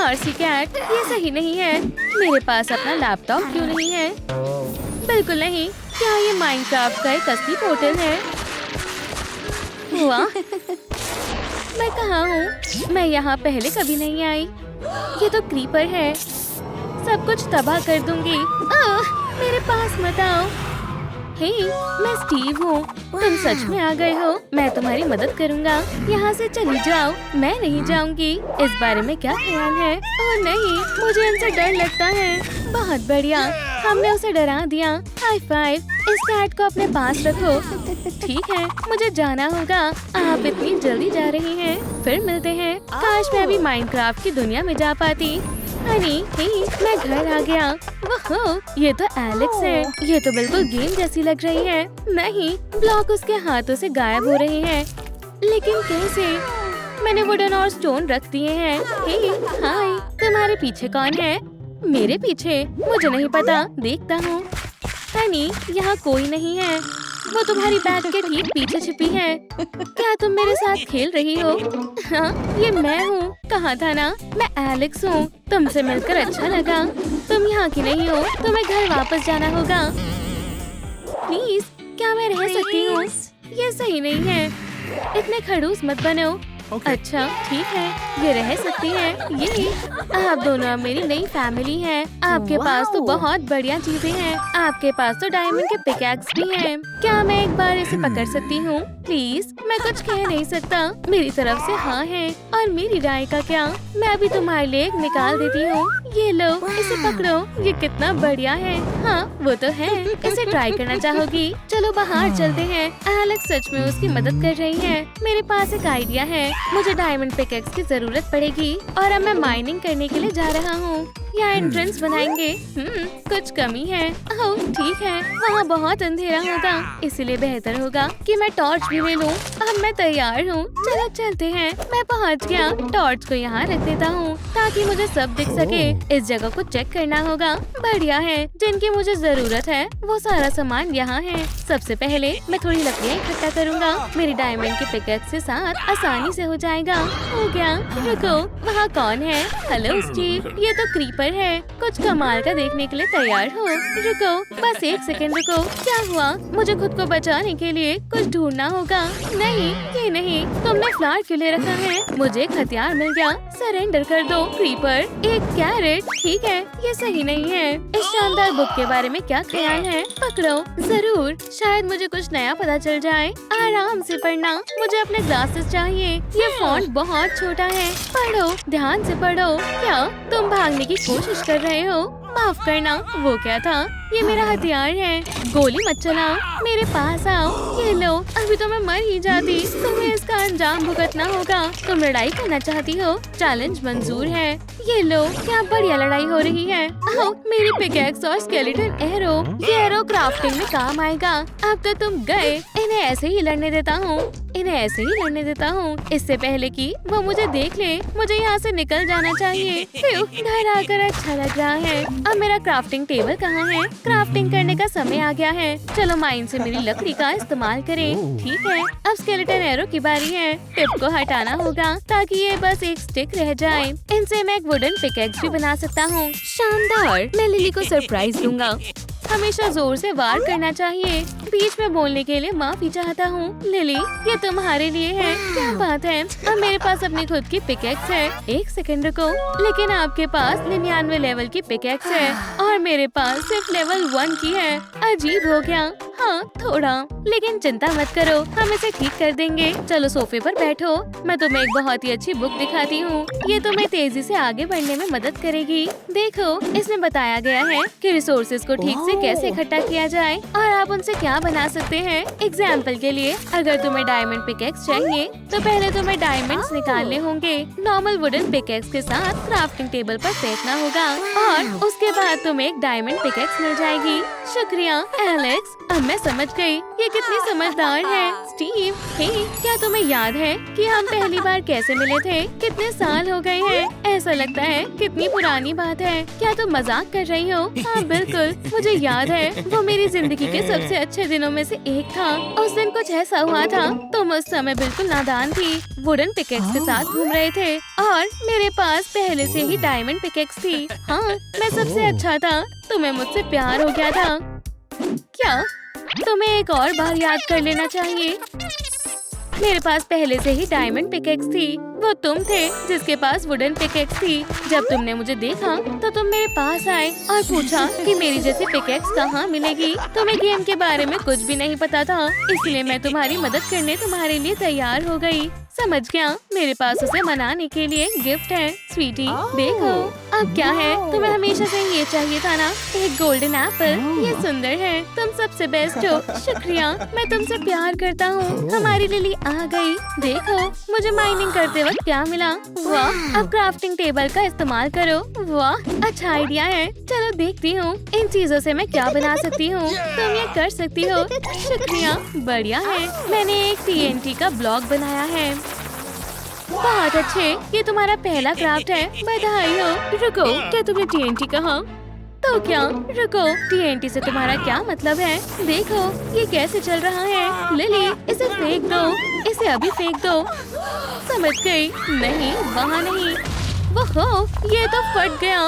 RC cat, ये सही नहीं है। मेरे पास अपना लैपटॉप क्यों नहीं है? बिल्कुल नहीं। क्या ये माइनक्राफ्ट का एक असली पोर्टल है? वाह, मैं कहाँ हूँ? मैं यहाँ पहले कभी नहीं आई। ये तो क्रीपर है, सब कुछ तबाह कर दूंगी। मेरे पास मत आओ। हे, मैं स्टीव हूँ। तुम सच में आ गए हो? मैं तुम्हारी मदद करूँगा। यहाँ से चली जाओ। मैं नहीं जाऊँगी। इस बारे में क्या ख्याल है? ओह नहीं, मुझे इनसे डर लगता है। बहुत बढ़िया, हमने उसे डरा दिया। High five. इस कैट को अपने पास रखो। ठीक है, मुझे जाना होगा। आप इतनी जल्दी जा रही हैं। फिर मिलते हैं। काश मैं अभी माइनक्राफ्ट की दुनिया में जा पाती। हनी, हे, मैं घर आ गया। वाह, ये तो एलेक्स है। ये तो बिल्कुल गेम जैसी लग रही है। नहीं, ब्लॉक उसके हाथों से गायब हो रहे हैं। लेकिन कैसे? मैंने वुडन और स्टोन रख दिए हैं। हे, हाय, तुम्हारे पीछे कौन है? मेरे पीछे? मुझे नहीं पता, देखता हूँ। हनी, यहाँ कोई नहीं है। वो तुम्हारी बैग के ठीक पीछे छिपी है। क्या तुम मेरे साथ खेल रही हो? हाँ, ये मैं हूँ। कहा था ना, मैं एलेक्स हूँ। तुमसे मिलकर अच्छा लगा। तुम यहाँ की नहीं हो, तुम्हें घर वापस जाना होगा। प्लीज, क्या मैं रह सकती हूँ? ये सही नहीं है। इतने खड़ूस मत बनो। अच्छा, ठीक है, ये रह सकती हैं। ये आप दोनों अब मेरी नई फैमिली हैं। आपके पास तो बहुत बढ़िया चीजें हैं। आपके पास तो डायमंड के पिकैक्स भी हैं। क्या मैं एक बार इसे पकड़ सकती हूँ? प्लीज, मैं कुछ कह नहीं सकता। मेरी तरफ से हाँ है। और मेरी राय का क्या? मैं अभी तुम्हारे लिए एक निकाल देती हूँ। ये लो, इसे पकड़ो। ये कितना बढ़िया है। हाँ, वो तो है। इसे ट्राई करना चाहोगी? चलो बाहर चलते हैं। एलेक्स सच में उसकी मदद कर रही है। मेरे पास एक आइडिया है। मुझे डायमंड पिकैक्स की जरूरत पड़ेगी और अब मैं माइनिंग करने के लिए जा रहा हूँ। यहाँ एंट्रेंस बनाएंगे। कुछ कमी है। ओह ठीक है, वहाँ बहुत अंधेरा होगा, इसलिए बेहतर होगा कि मैं टॉर्च भी ले लूँ। अब मैं तैयार हूँ, चलो चलते हैं। मैं पहुँच गया। टॉर्च को यहाँ रख देता हूँ ताकि मुझे सब दिख सके। इस जगह को चेक करना होगा। बढ़िया है, जिनकी मुझे जरूरत है वो सारा सामान यहाँ है। सबसे पहले मैं थोड़ी लकड़ियाँ इकट्ठा करूँगा। मेरी डायमंड के पिकैक्स के साथ आसानी से हो जाएगा। हो गया। रुको, वहाँ कौन है? हेलो स्टीव, ये तो क्रीपर है। कुछ कमाल का देखने के लिए तैयार हो? रुको, बस एक सेकंड रुको। क्या हुआ? मुझे खुद को बचाने के लिए कुछ ढूंढना होगा। नहीं, ये नहीं। तुमने फ्लावर क्यों ले रखा है? मुझे एक हथियार मिल गया। सरेंडर कर दो क्रीपर। एक कैरेट, ठीक है, ये सही नहीं है। इस शानदार बुक के बारे में क्या ख्याल है? पकड़ो। जरूर, शायद मुझे कुछ नया पता चल जाए। आराम से पढ़ना। मुझे अपने ग्लासेस चाहिए। ये फॉन्ट बहुत छोटा है। पढ़ो, ध्यान से पढ़ो। क्या तुम भागने की कोशिश कर रहे हो? माफ करना, वो क्या था? ये मेरा हथियार है। गोली मत चलाओ, मेरे पास आओ। ये लो, अभी तो मैं मर ही जाती। तुम्हें इसका अंजाम भुगतना होगा। तुम लड़ाई करना चाहती हो? चैलेंज मंजूर है। ये लो, क्या बढ़िया लड़ाई हो रही है। आओ, मेरी पिकैक्स और स्केलेटन एरो। ये एरो क्राफ्टिंग में काम आएगा। अब तो तुम गए। इन्हें ऐसे ही लड़ने देता हूँ। इन्हें ऐसे ही लड़ने देता हूँ, इससे पहले कि वो मुझे देख ले। मुझे यहाँ से निकल जाना चाहिए। घर आकर अच्छा लग रहा है। अब मेरा क्राफ्टिंग टेबल कहाँ है? क्राफ्टिंग करने का समय आ गया है। चलो माइन से मेरी लकड़ी का इस्तेमाल करें। ठीक है, अब स्केलेटन एरो की बारी है। टिप को हटाना होगा ताकि ये बस एक स्टिक रह जाए। इनसे मैं एक वुडन पिकैक्स भी बना सकता हूँ। शानदार, मैं लिली को सरप्राइज दूंगा। हमेशा जोर से वार करना चाहिए। बीच में बोलने के लिए माफी चाहता हूँ। लिली, ये तुम्हारे लिए है। क्या बात है, अब मेरे पास अपनी खुद की पिकैक्स है। एक सेकंड रुको, लेकिन आपके पास 99 लेवल की पिकैक्स है और मेरे पास सिर्फ लेवल 1 की है। अजीब हो गया। हाँ, थोड़ा, लेकिन चिंता मत करो, हम इसे ठीक कर देंगे। चलो सोफे पर बैठो, मैं तुम्हें एक बहुत ही अच्छी बुक दिखाती हूँ। ये तुम्हें तेजी से आगे बढ़ने में मदद करेगी। देखो, इसमें बताया गया है कि रिसोर्सेज को ठीक से कैसे इकट्ठा किया जाए और आप उनसे क्या बना सकते हैं। एग्जाम्पल के लिए, अगर तुम्हें डायमंड पिकैक्स चाहिए तो पहले तुम्हें डायमंड्स निकालने होंगे। नॉर्मल वुडन पिकैक्स के साथ क्राफ्टिंग टेबल पर फेंकना होगा और उसके बाद तुम्हें एक डायमंड पिकैक्स मिल जाएगी। शुक्रिया एलेक्स, अब मैं समझ गई, ये कितनी समझदार है। स्टीव, हे, क्या तुम्हें याद है कि हम पहली बार कैसे मिले थे? कितने साल हो गए हैं, ऐसा लगता है कितनी पुरानी बात है। क्या तुम मजाक कर रही हो? हाँ बिल्कुल, मुझे याद है, वो मेरी जिंदगी के सबसे अच्छे दिनों में से एक था। उस दिन कुछ ऐसा हुआ था, तुम उस समय बिल्कुल नादान थी, वुडन पिकेक्स के साथ घूम रहे थे और मेरे पास पहले से ही डायमंड पिकेक्स थी। हाँ, मैं सबसे अच्छा था, तुम्हें मुझसे प्यार हो गया था। क्या तुम्हें एक और बार याद कर लेना चाहिए? मेरे पास पहले से ही डायमंड पिकेक्स थी, वो तुम थे जिसके पास वुडन पिकेक्स थी। जब तुमने मुझे देखा तो तुम मेरे पास आए और पूछा कि मेरी जैसी पिकेक्स कहाँ मिलेगी। तुम्हें गेम के बारे में कुछ भी नहीं पता था, इसलिए मैं तुम्हारी मदद करने तुम्हारे लिए तैयार हो गई। समझ गया, मेरे पास उसे मनाने के लिए गिफ्ट है। स्वीटी, देखो अब क्या है, तुम्हें हमेशा से ये चाहिए था ना, एक गोल्डन एप्पल। ये सुंदर है, तुम सबसे बेस्ट हो। शुक्रिया, मैं तुमसे प्यार करता हूँ। हमारी लिली आ गई। देखो मुझे माइनिंग करते वक्त क्या मिला। वाह, अब क्राफ्टिंग टेबल का इस्तेमाल करो। वाह, अच्छा आइडिया है। चलो देखती हूँ इन चीजों से मैं क्या बना सकती हूँ। तुम ये कर सकती हो। शुक्रिया, बढ़िया है। मैंने एक TNT का ब्लॉक बनाया है। बहुत अच्छे, ये तुम्हारा पहला क्राफ्ट है, बधाई हो। रुको, क्या तुमने TNT कहा? तो क्या? रुको, TNT से तुम्हारा क्या मतलब है? देखो ये कैसे चल रहा है। लिली, इसे फेंक दो, इसे अभी फेंक दो। समझ गई? नहीं, वहाँ नहीं। वो ये तो फट गया।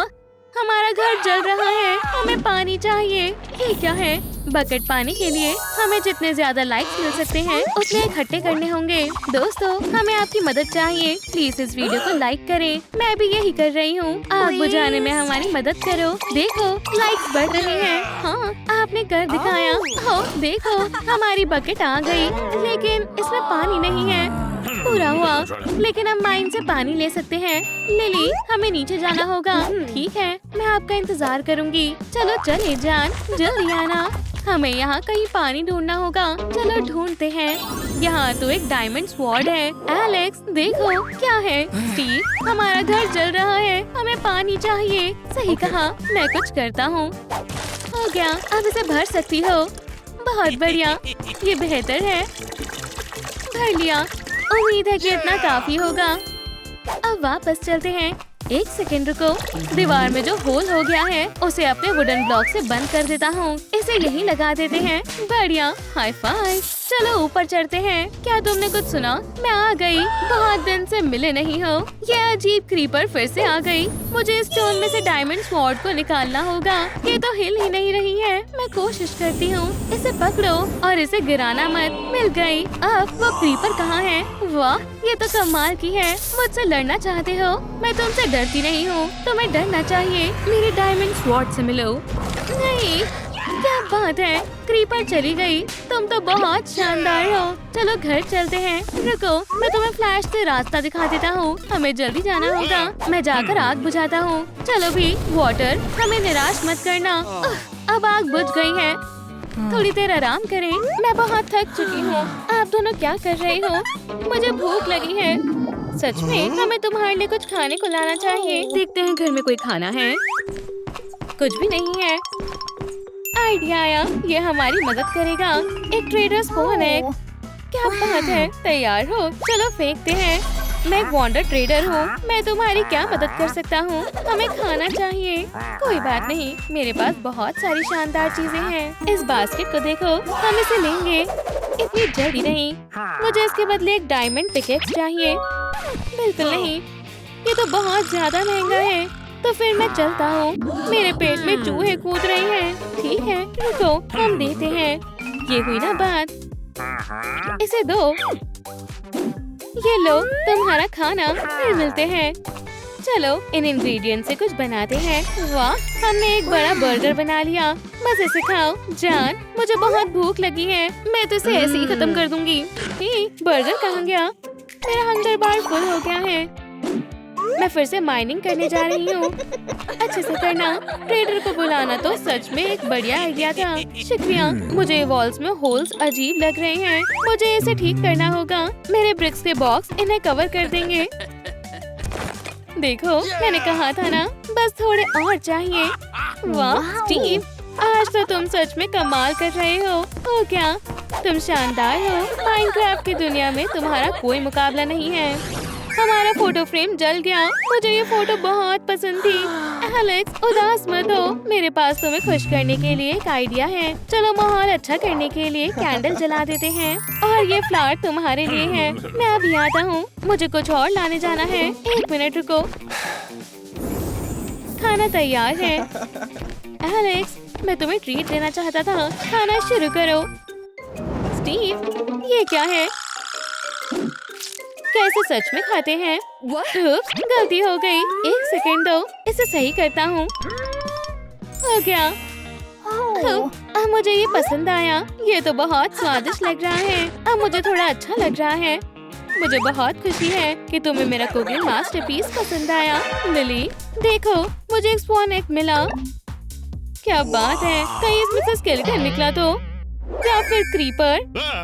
हमारा घर जल रहा है, हमें पानी चाहिए। ये क्या है? बकेट पानी के लिए हमें जितने ज्यादा लाइक्स मिल सकते हैं उतने इकट्ठे करने होंगे। दोस्तों, हमें आपकी मदद चाहिए, प्लीज इस वीडियो को लाइक करें। मैं भी यही कर रही हूँ, आग बुझाने में हमारी मदद करो। देखो लाइक्स बढ़ रहे हैं। हाँ, आपने कर दिखाया। हो देखो, हमारी बकेट आ गई, लेकिन इसमें पानी नहीं है। पूरा हुआ, लेकिन हम माइन से पानी ले सकते हैं। लिली, हमें नीचे जाना होगा। ठीक है, मैं आपका इंतजार करूंगी। चलो चले जान, जल्दी आना। हमें यहाँ कहीं पानी ढूंढना होगा। चलो ढूंढते हैं। यहाँ तो एक डायमंड स्वॉर्ड है। एलेक्स, देखो क्या है। स्टीव, हमारा घर जल रहा है, हमें पानी चाहिए। सही कहा, मैं कुछ करता हूँ। हो गया, अब इसे भर सकती हो। बहुत बढ़िया, ये बेहतर है। भर लिया। उम्मीद है कि इतना काफी होगा। अब वापस चलते हैं। एक सेकंड रुको, दीवार में जो होल हो गया है उसे अपने वुडन ब्लॉक से बंद कर देता हूँ। इसे यहीं लगा देते हैं। बढ़िया, हाई फाइव। चलो ऊपर चढ़ते हैं। क्या तुमने कुछ सुना? मैं आ गई। बहुत दिन से मिले नहीं हो। ये अजीब क्रीपर फिर से आ गई। मुझे इस स्टोन में से डायमंड स्वॉर्ड को निकालना होगा। ये तो हिल ही नहीं रही है। मैं कोशिश करती हूँ। इसे पकड़ो और इसे गिराना मत। मिल गई। अब वो क्रीपर कहाँ है? वाह, ये तो कमाल की है। मुझसे लड़ना चाहते हो? मैं तुमसे डरती नहीं हूँ, तुम्हें डरना चाहिए। मेरे डायमंड स्वॉर्ड से मिलो। नहीं, क्या बात है, क्रीपर चली गई। तुम तो बहुत शानदार हो। चलो घर चलते हैं। रुको, मैं तुम्हें फ्लैश से रास्ता दिखा देता हूँ। हमें जल्दी जाना होगा। मैं जाकर आग बुझाता हूँ। चलो भी, वाटर, हमें निराश मत करना। अब आग बुझ गई है। थोड़ी देर आराम करें। मैं बहुत थक चुकी हूँ। आप दोनों क्या कर रहे हो? मुझे भूख लगी है। सच में, हमें तुम्हारे लिए कुछ खाने को लाना चाहिए। देखते हैं घर में कोई खाना है। कुछ भी नहीं है। आइडिया आया, ये हमारी मदद करेगा। एक ट्रेडर्स फोन है। क्या बात है, तैयार हो? चलो फेंकते हैं। मैं एक वॉन्डर ट्रेडर हूँ। मैं तुम्हारी क्या मदद कर सकता हूँ? हमें खाना चाहिए। कोई बात नहीं, मेरे पास बहुत सारी शानदार चीजें हैं। इस बास्केट को देखो, हम इसे लेंगे। इतनी जल्दी नहीं, मुझे इसके बदले एक डायमंड पिकेक्स चाहिए। बिल्कुल नहीं, ये तो बहुत ज्यादा महंगा है। तो फिर मैं चलता हूँ। मेरे पेट में चूहे कूद रहे हैं। ठीक है, रुको, हम देते हैं। ये हुई ना बात। इसे दो। ये लो तुम्हारा खाना। फिर मिलते हैं। चलो इन इंग्रेडिएंट से कुछ बनाते हैं। वाह, हमने एक बड़ा बर्गर बना लिया। मजे से खाओ। जान, मुझे बहुत भूख लगी है। मैं तो इसे ऐसे ही खत्म कर दूंगी। बर्गर कहाँ गया? मेरा हंगर बार फुल हो गया है। मैं फिर से माइनिंग करने जा रही हूँ। अच्छे से करना। ट्रेडर को बुलाना तो सच में एक बढ़िया आइडिया था। शुक्रिया। मुझे वॉल्स में होल्स अजीब लग रहे हैं। मुझे इसे ठीक करना होगा। मेरे ब्रिक्स के बॉक्स इन्हें कवर कर देंगे। देखो, मैंने कहा था ना, बस थोड़े और चाहिए। वाह स्टीव, आज तो तुम सच में कमाल कर रहे हो क्या? तुम शानदार हो। माइनक्राफ्ट की दुनिया में तुम्हारा कोई मुकाबला नहीं है। हमारा फोटो फ्रेम जल गया। मुझे ये फोटो बहुत पसंद थी। एलेक्स उदास मत हो, मेरे पास तुम्हें खुश करने के लिए एक आइडिया है। चलो माहौल अच्छा करने के लिए कैंडल जला देते हैं और ये फ्लावर तुम्हारे लिए है। मैं अभी आता हूँ, मुझे कुछ और लाने जाना है। 1 मिनट रुको। खाना तैयार है। एलेक्स मैं तुम्हें ट्रीट देना चाहता था। खाना शुरू करो। स्टीव ये क्या है? कैसे सच में खाते हैं? उप्स, गलती हो गई। 1 सेकंड दो, इसे सही करता हूँ। हो गया। अब मुझे ये पसंद आया। ये तो बहुत स्वादिष्ट लग रहा है। अब मुझे थोड़ा अच्छा लग रहा है। मुझे बहुत खुशी है कि तुम्हें मेरा कुकिंग मास्टरपीस पसंद आया। लिली देखो, मुझे एक स्पॉन एग मिला। क्या बात है, कहीं इसमें से स्केलेटन निकला तो, या फिर क्रीपर।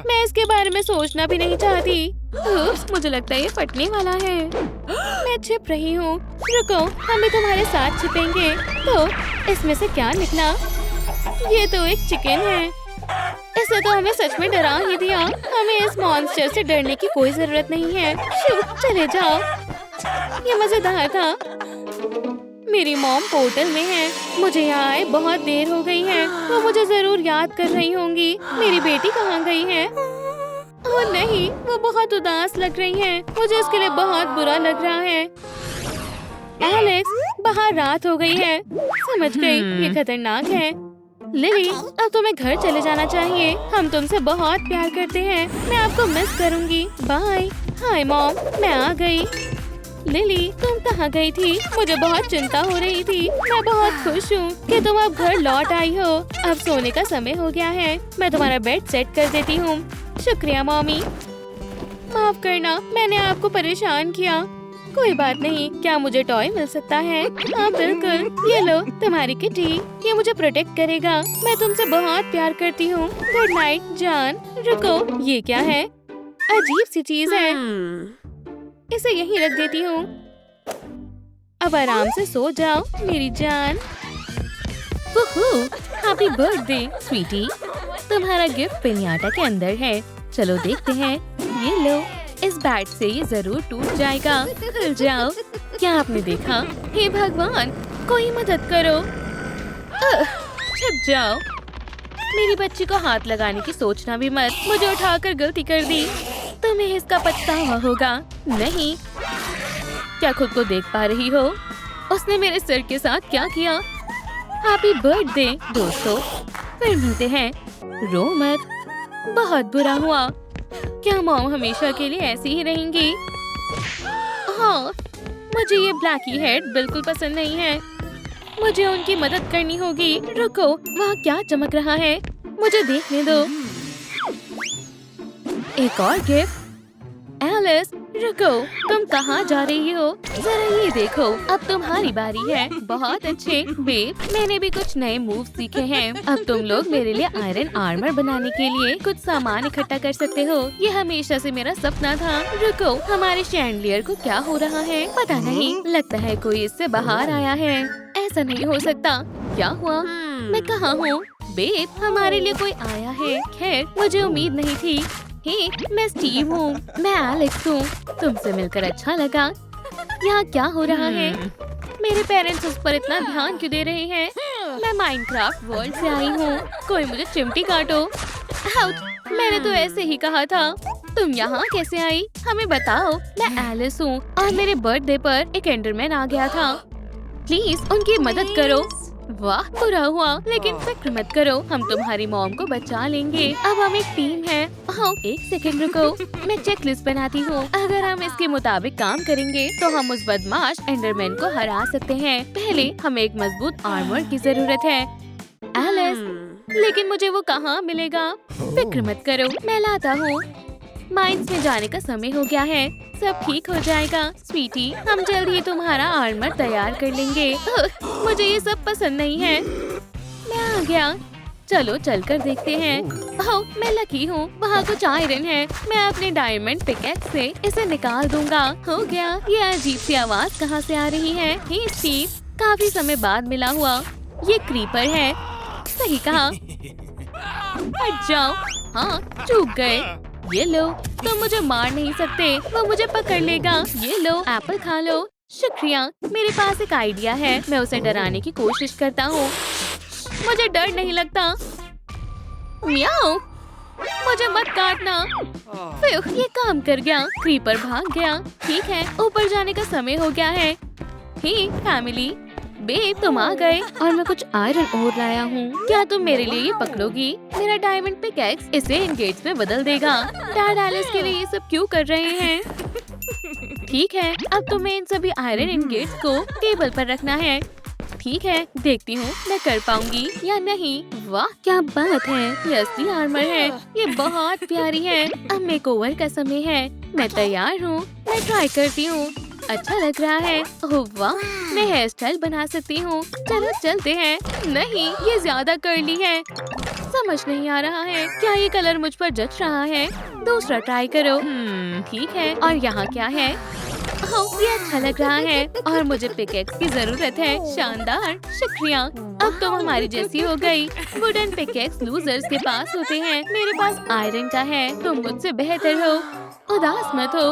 मैं इसके बारे में सोचना भी नहीं चाहती। उप्स, मुझे लगता है ये फटने वाला है। मैं छिप रही हूँ। रुको, हम भी तुम्हारे साथ छिपेंगे। तो इसमें से क्या निकला? ये तो एक चिकन है। इसे तो हमें सच में डरा ही दिया। हमें इस मॉन्स्टर से डरने की कोई जरूरत नहीं है। चले जाओ। ये मजेदार था। मेरी मॉम पोर्टल में है। मुझे यहाँ आए बहुत देर हो गई है। वो मुझे जरूर याद कर रही होंगी। मेरी बेटी कहाँ गई है? ओह नहीं, वो बहुत उदास लग रही है। मुझे इसके लिए बहुत बुरा लग रहा है। एलेक्स बाहर रात हो गई है। समझ गई, ये खतरनाक है। लिली अब तुम्हें घर चले जाना चाहिए। हम तुमसे बहुत प्यार करते हैं। मैं आपको मिस करूंगी। बाय। हाय मॉम, मैं आ गई। लिली तुम कहाँ गई थी? मुझे बहुत चिंता हो रही थी। मैं बहुत खुश हूँ कि तुम अब घर लौट आई हो। अब सोने का समय हो गया है। मैं तुम्हारा बेड सेट कर देती हूँ। शुक्रिया मॉमी। माफ करना, मैंने आपको परेशान किया। कोई बात नहीं। क्या मुझे टॉय मिल सकता है? हाँ बिल्कुल, ये लो तुम्हारी किटी। ये मुझे प्रोटेक्ट करेगा। मैं तुमसे बहुत प्यार करती हूँ। गुड नाइट जान। रुको, ये क्या है? अजीब सी चीज है। इसे यहीं रख देती हूँ। अब आराम से सो जाओ मेरी जान। Happy birthday sweetie. तुम्हारा गिफ्ट पिनियाटा के अंदर है। चलो देखते हैं। ये लो, इस बैट से ये जरूर टूट जाएगा। खुल जाओ। क्या आपने देखा? हे भगवान, कोई मदद करो। छिप जाओ। मेरी बच्ची को हाथ लगाने की सोचना भी मत। मुझे उठाकर गलती कर दी। तुम्हें इसका पछतावा होगा। नहीं, क्या खुद को देख पा रही हो? उसने मेरे सिर के साथ क्या किया? हैप्पी बर्थडे दोस्तों। फिर मिलते हैं। रो मत, बहुत बुरा हुआ। क्या मॉम हमेशा के लिए ऐसी ही रहेंगी? हाँ, मुझे ये ब्लैकी हेड बिल्कुल पसंद नहीं है। मुझे उनकी मदद करनी होगी। रुको, वहाँ क्या चमक रहा है? मुझे देखने दो। एक और गिफ्ट। एलिस रुको, तुम कहाँ जा रही हो? जरा ये देखो, अब तुम्हारी बारी है। बहुत अच्छे बेब, मैंने भी कुछ नए मूव सीखे हैं। अब तुम लोग मेरे लिए आयरन आर्मर बनाने के लिए कुछ सामान इकट्ठा कर सकते हो। ये हमेशा से मेरा सपना था। रुको, हमारे शैंडलियर को क्या हो रहा है? पता नहीं, लगता है कोई इससे बाहर आया है। ऐसा नहीं हो सकता। क्या हुआ? मैं कहाँ हूँ? बेब, हमारे लिए कोई आया है। खैर, मुझे उम्मीद नहीं थी। हे, मैं स्टीव हूँ। मैं एलेक्स हूँ। तुमसे मिलकर अच्छा लगा। यहाँ क्या हो रहा है? मेरे पेरेंट्स उस पर इतना ध्यान क्यों दे रहे हैं? मैं माइनक्राफ्ट वर्ल्ड से आई हूँ। कोई मुझे चिमटी काटो। आउच! मैंने तो ऐसे ही कहा था। तुम यहाँ कैसे आई? हमें बताओ। मैं एलिस हूँ और मेरे बर्थडे पर एक एंडरमैन आ गया था। प्लीज उनकी मदद करो। वाह, बुरा हुआ, लेकिन फिक्र मत करो, हम तुम्हारी मॉम को बचा लेंगे। अब हम एक टीम है। एक सेकंड रुको, मैं चेकलिस्ट बनाती हूँ। अगर हम इसके मुताबिक काम करेंगे तो हम उस बदमाश एंडरमैन को हरा सकते हैं। पहले हमें एक मजबूत आर्मर की जरूरत है। एलिस, लेकिन मुझे वो कहाँ मिलेगा? फिक्र मत करो, मैं लाता हूँ। माइंस में जाने का समय हो गया है। सब ठीक हो जाएगा स्वीटी। हम जल्द ही तुम्हारा आर्मर तैयार कर लेंगे। मुझे ये सब पसंद नहीं है। मैं आ गया। चलो चलकर देखते हैं। मैं लकी हूँ। वहाँ कुछ आयरन है। मैं अपने डायमंड पिकैक्स से इसे निकाल दूंगा। हो गया। ये अजीब सी आवाज कहाँ से आ रही है? हे स्टीव, काफी समय बाद मिला हुआ। ये क्रीपर है। सही कहा। हट जाओ। हाँ, चूक गए। ये लो, तुम मुझे मार नहीं सकते, वो मुझे पकड़ लेगा। ये लो, एप्पल खा लो। शुक्रिया। मेरे पास एक आइडिया है, मैं उसे डराने की कोशिश करता हूँ। मुझे डर नहीं लगता। म्याऊ, मुझे मत काटना। ये काम कर गया। क्रीपर भाग गया। ठीक है, ऊपर जाने का समय हो गया है। हे फैमिली, बेब तुम आ गए और मैं कुछ आयरन ओर लाया हूँ। क्या तुम मेरे लिए ये पकड़ोगी? मेरा डायमंड पिकैक्स इसे इंगेट्स में बदल देगा। डैड एलिस के लिए ये सब क्यों कर रहे हैं? ठीक है, अब तुम्हें इन सभी आयरन इंगेट्स को टेबल पर रखना है। ठीक है, देखती हूँ मैं कर पाऊंगी या नहीं। वाह क्या बात है, ये असली आर्मर है। ये बहुत प्यारी है। अब मेकओवर का समय है। मैं तैयार हूँ, मैं ट्राई करती हूँ। अच्छा लग रहा है। ओह वाह, मैं हेयर स्टाइल बना सकती हूँ। चलो चलते हैं। नहीं, ये ज्यादा कर्ली है। समझ नहीं आ रहा है, क्या ये कलर मुझ पर जच रहा है? दूसरा ट्राई करो। ठीक है, और यहाँ क्या है? ओह, ये अच्छा लग रहा है और मुझे पिकैक्स की जरूरत है। शानदार, शुक्रिया। अब तुम हमारी जैसी हो गई। वुडन पिकैक्स लूजर्स के पास होते हैं, मेरे पास आयरन का है। तुम मुझसे बेहतर हो। उदास मत हो,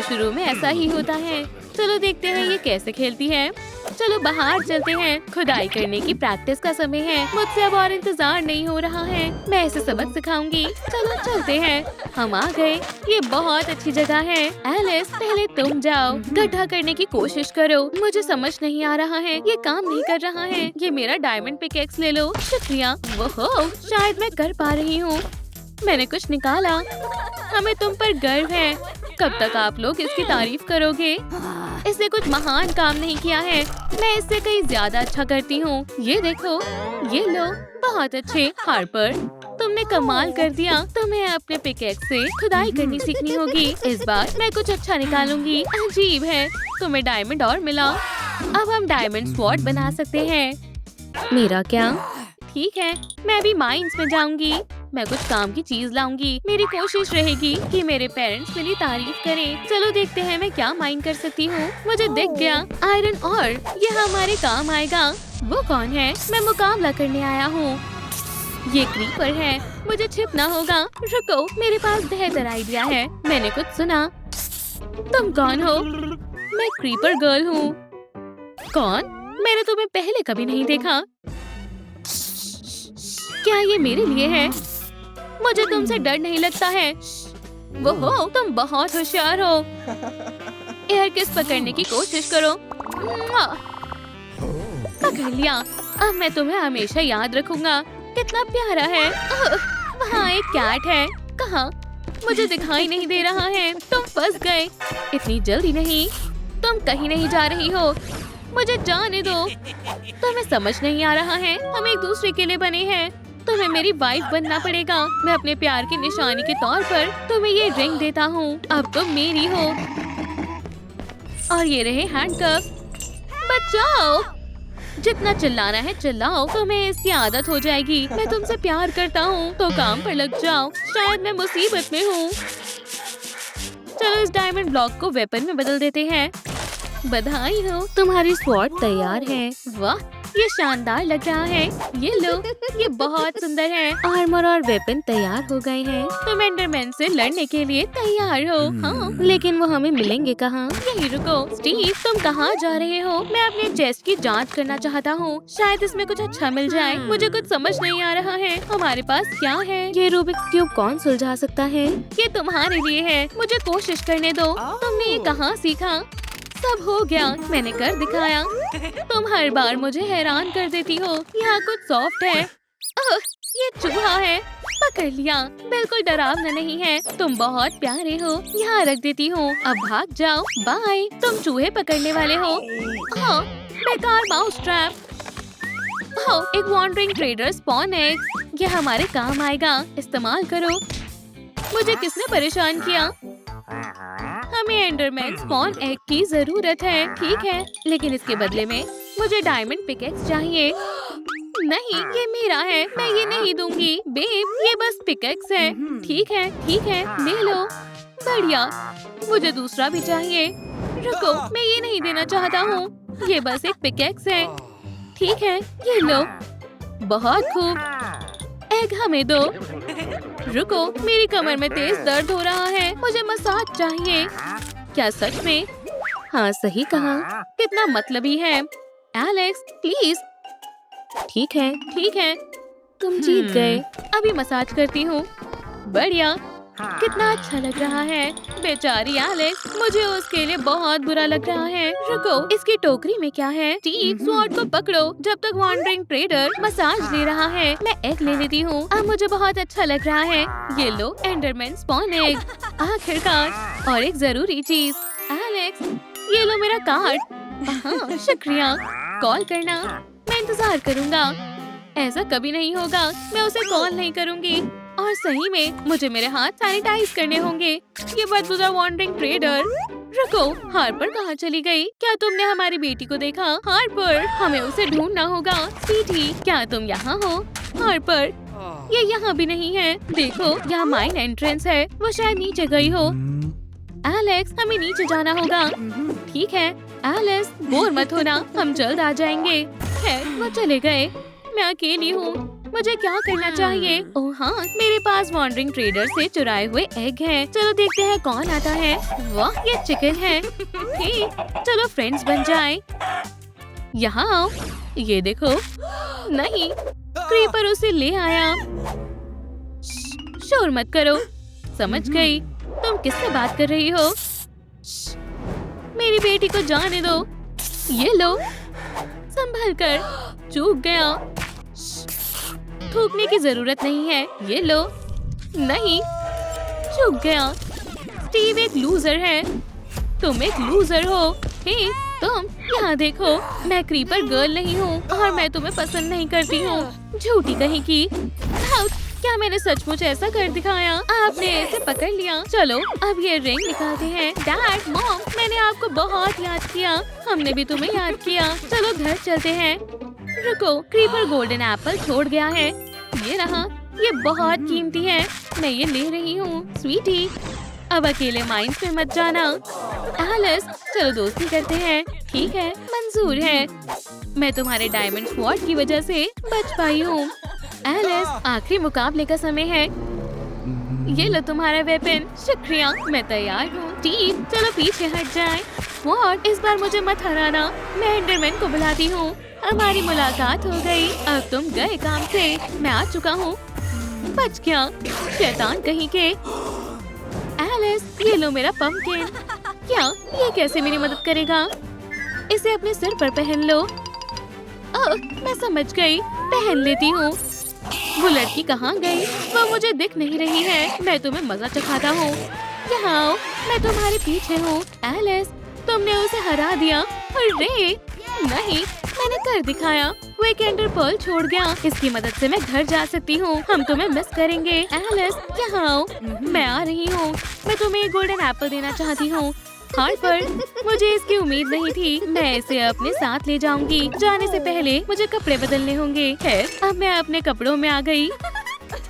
शुरू में ऐसा ही होता है। चलो देखते हैं ये कैसे खेलती है। चलो बाहर चलते हैं, खुदाई करने की प्रैक्टिस का समय है। मुझसे अब और इंतजार नहीं हो रहा है। मैं इसे सबक सिखाऊंगी। चलो चलते हैं। हम आ गए। ये बहुत अच्छी जगह है। एलिस, पहले तुम जाओ, गड्ढा करने की कोशिश करो। मुझे समझ नहीं आ रहा है, ये काम नहीं कर रहा है। ये मेरा डायमंड पिकैक्स ले लो। शुक्रिया। वो शायद मैं कर पा रही हूँ। मैंने कुछ निकाला। हमें तुम पर गर्व है। कब तक आप लोग इसकी तारीफ करोगे? इसने कुछ महान काम नहीं किया है। मैं इससे कहीं ज्यादा अच्छा करती हूँ। ये देखो, ये लो, बहुत अच्छे। हार्पर, तुमने कमाल कर दिया। तुम्हें अपने पिकैक्स से खुदाई करनी सीखनी होगी। इस बार मैं कुछ अच्छा निकालूंगी। अजीब है, तुम्हें डायमंड और मिला। अब हम डायमंड स्वॉर्ड बना सकते हैं। मेरा क्या? ठीक है, मैं भी माइंस में जाऊंगी। मैं कुछ काम की चीज लाऊंगी। मेरी कोशिश रहेगी कि मेरे पेरेंट्स मेरी तारीफ करें। चलो देखते हैं मैं क्या माइन कर सकती हूँ। मुझे दिख गया आयरन और ये हमारे काम आएगा। वो कौन है? मैं मुकाबला करने आया हूँ। ये क्रीपर है, मुझे छिपना होगा। रुको, मेरे पास बेहतर आइडिया है। मैंने कुछ सुना। तुम कौन हो? मैं क्रीपर गर्ल हूँ। कौन? मैंने तुम्हें पहले कभी नहीं देखा। क्या ये मेरे लिए है? मुझे तुमसे डर नहीं लगता है। वो तुम बहुत होशियार हो। एयर किस पकड़ने की कोशिश करो। पकड़ लिया। अब मैं तुम्हें हमेशा याद रखूंगा। कितना प्यारा है। वहाँ एक कैट है। कहाँ? मुझे दिखाई नहीं दे रहा है। तुम फंस गए। इतनी जल्दी नहीं। तुम कहीं नहीं जा रही हो। मुझे जाने दो। तुम्हें समझ नहीं आ रहा है, हम एक दूसरे के लिए बने हैं। तुम्हें मेरी वाइफ बनना पड़ेगा। मैं अपने प्यार की निशानी के तौर पर तुम्हें ये रिंग देता हूँ। अब तुम मेरी हो। और ये रहे हैंडकफ। बचाओ। जितना चिल्लाना है चिल्लाओ, तुम्हें इसकी आदत हो जाएगी। मैं तुमसे प्यार करता हूँ, तो काम पर लग जाओ। शायद मैं मुसीबत में हूँ। चलो इस डायमंड ब्लॉक को वेपन में बदल देते हैं। बधाई हो, तुम्हारी स्वॉर्ड तैयार है। वाह, ये शानदार लग रहा है। ये लो, ये बहुत सुंदर है। आर्मर और वेपन तैयार हो गए हैं। तुम एंडरमैन से लड़ने के लिए तैयार हो। हाँ, लेकिन वो हमें मिलेंगे कहाँ? यही रुको। स्टीव, तुम कहाँ जा रहे हो? मैं अपने चेस्ट की जांच करना चाहता हूँ। शायद इसमें कुछ अच्छा मिल जाए। मुझे कुछ समझ नहीं आ रहा है। हमारे पास क्या है? ये रूबिक्स क्यूब कौन सुलझा सकता है? ये तुम्हारे लिए है। मुझे कोशिश करने दो। तुमने ये कहाँ सीखा? सब हो गया, मैंने कर दिखाया। तुम हर बार मुझे हैरान कर देती हो। यहाँ कुछ सॉफ्ट है। ये चूहा है। पकड़ लिया। बिल्कुल डरावना नहीं है। तुम बहुत प्यारे हो। यहाँ रख देती हूँ। अब भाग जाओ। बाय। तुम चूहे पकड़ने वाले हो। हाँ, बेकार माउस ट्रैप। एक वॉन्डरिंग ट्रेडर स्पॉन एग। ये हमारे काम आएगा। इस्तेमाल करो। मुझे किसने परेशान किया? हमें एंडरमैन स्पॉन एग की जरूरत है। ठीक है, लेकिन इसके बदले में मुझे डायमंड पिकैक्स चाहिए। नहीं, ये मेरा है। मैं ये नहीं दूंगी। बेब, ये बस पिकैक्स है। ठीक है, ले लो। बढ़िया। मुझे दूसरा भी चाहिए। रुको, मैं ये नहीं देना चाहता हूँ। ये बस एक पिकैक्स है। ठीक है, ये लो। बहुत खूब। एग हमें दो। रुको, मेरी कमर में तेज दर्द हो रहा है, मुझे मसाज चाहिए। क्या सच में? हाँ, सही कहा। कितना मतलबी है। Alex please. ठीक है, तुम जीत गए। अभी मसाज करती हूँ। बढ़िया, कितना अच्छा लग रहा है। बेचारी एलेक्स, मुझे उसके लिए बहुत बुरा लग रहा है। रुको, इसकी टोकरी में क्या है? स्टीव, स्वॉर्ड को पकड़ो जब तक वॉन्डरिंग ट्रेडर मसाज ले रहा है। मैं एग ले लेती हूँ। अब मुझे बहुत अच्छा लग रहा है। ये लो, एंडरमैन स्पॉन एग। आखिरकार। और एक जरूरी चीज, एलेक्स, ये लो मेरा कार्ड। हाँ, शुक्रिया। कॉल करना, मैं इंतजार करूँगा। ऐसा कभी नहीं होगा, मैं उसे कॉल नहीं करूँगी। और सही में मुझे मेरे हाथ सैनिटाइज करने होंगे। ये बदबूदार वॉन्डरिंग ट्रेडर। रुको, हार्पर कहाँ चली गई? क्या तुमने हमारी बेटी को देखा? हार्पर, हमें उसे ढूंढना होगा। स्वीटी, क्या तुम यहाँ हो? हार्पर, ये यहाँ भी नहीं है। देखो, यहाँ माइन एंट्रेंस है, वो शायद नीचे गई हो। एलेक्स, हमें नीचे जाना होगा। ठीक है एलिस, बोर मत होना, हम जल्द आ जाएंगे। है, वो चले गए। मैं अकेली हूँ, मुझे क्या करना चाहिए? ओह हाँ, मेरे पास वॉन्डरिंग ट्रेडर से चुराए हुए एग हैं। चलो देखते हैं कौन आता है। वाह, ये चिकन है। हे, चलो फ्रेंड्स बन जाएं। यहाँ आओ, ये देखो। नहीं, क्रीपर उसे ले आया। शोर मत करो। समझ गई, तुम किससे बात कर रही हो? मेरी बेटी को जाने दो। ये लो, संभल कर। चूक गया। थूकने की जरूरत नहीं है। ये लो। नहीं, चूक गया। स्टीव एक लूजर है। तुम एक लूजर हो। हे, तुम यहाँ देखो, मैं क्रीपर गर्ल नहीं हूँ और मैं तुम्हें पसंद नहीं करती हूँ। झूठी कहीं की। क्या मैंने सचमुच ऐसा कर दिखाया? आपने ऐसे पकड़ लिया। चलो अब ये रिंग निकालते हैं। डैड, मॉम, मैंने आपको बहुत याद किया। हमने भी तुम्हें याद किया। चलो घर चलते हैं। रुको, क्रीपर गोल्डन एप्पल छोड़ गया है। ये रहा, ये बहुत कीमती है, मैं ये ले रही हूँ। स्वीटी, अब अकेले माइंस में मत जाना। एलिस, चलो दोस्ती करते हैं। ठीक है, मंजूर है। मैं तुम्हारे डायमंड स्वॉर्ड की वजह से बच पाई हूँ। एलिस, आखिरी मुकाबले का समय है। ये लो तुम्हारा वेपन। शुक्रिया, मैं तैयार हूँ। स्टीव, चलो पीछे हट जाएं। स्वॉर्ड, इस बार मुझे मत हराना। मैं एंडरमैन को बुलाती हूँ। हमारी मुलाकात हो गई। अब तुम गए काम से। मैं आ चुका हूँ। बच गया, शैतान कहीं के। एलिस, ये लो मेरा पंपकिन। क्या ये कैसे मेरी मदद करेगा? इसे अपने सिर पर पहन लो। ओह, मैं समझ गई, पहन लेती हूँ। वो लड़की कहाँ गई? वो मुझे दिख नहीं रही है। मैं तुम्हें मजा चखाता हूँ। यहाँ आओ, मैं तुम्हारे पीछे हूँ। एलिस, तुमने उसे हरा दिया। अरे नहीं, मैंने कर दिखाया। वो एक एंडर पर्ल छोड़ गया। इसकी मदद से मैं घर जा सकती हूँ। हम तुम्हें मिस करेंगे। एलिस, यहाँ आओ, मैं आ रही हूँ। मैं तुम्हें एक गोल्डन एप्पल देना चाहती हूँ। हार्पर, मुझे इसकी उम्मीद नहीं थी। मैं इसे अपने साथ ले जाऊंगी। जाने से पहले मुझे कपड़े बदलने होंगे। खैर, अब मैं अपने कपड़ों में आ गई।